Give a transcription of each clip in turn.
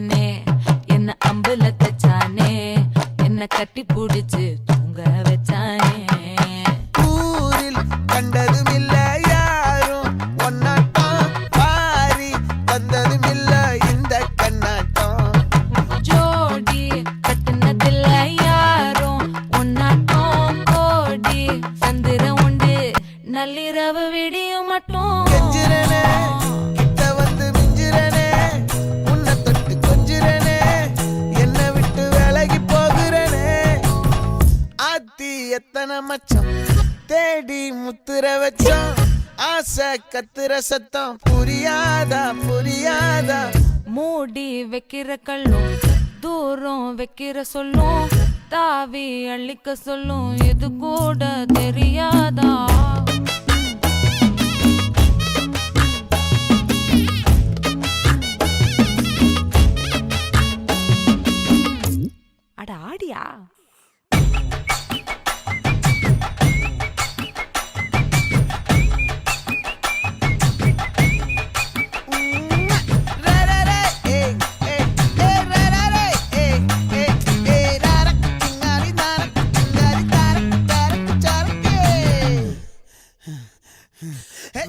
வச்சானே என்ன அம்புல தச்சானே என்ன கட்டி புடிச்சு தூங்க வச்சானே ஊரில் கண்டதும் இல்ல யாரும் ஒன்னாட்டம் பாரி வந்ததும் இல்ல இந்த கண்ணாட்டம் ஜோடி கட்டுனதில்ல யாரும் ஒன்னாட்டம் கோடி சந்திர உண்டு நள்ளிரவு விடியும் மட்டும் கெஞ்சிரனே கிட்ட வந்து மிஞ்சிரனே உன்னை தொட்டு கொஞ்சிரனே என்ன விட்டு விலகி போகிறனே ஆத்தி எத்தனை மச்சம் தேடி முத்துற வச்சோம் ஆசை கத்துற சத்தம் புரியாதா புரியாதா மூடி வைக்கிற கல்லும் தூரம் வைக்கிற சொல்லும் தாவி அள்ளிக்க சொல்லும் இது கூட தெரியாதா அட ஆடியா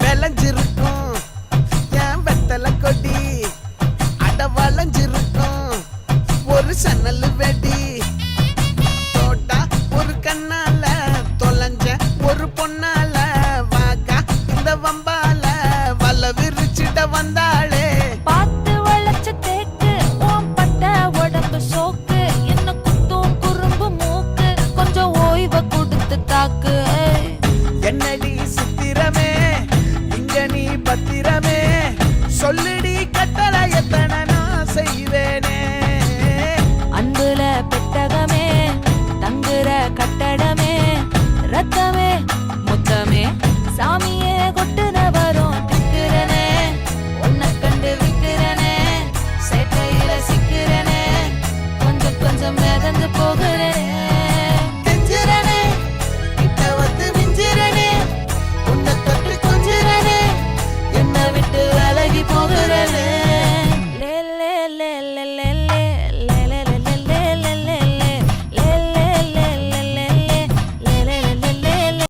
விளைஞ்சிருக்கும் என் வெத்தலை கொடி அட வளைஞ்சிருக்கும் ஒரு சன்னல் வெடி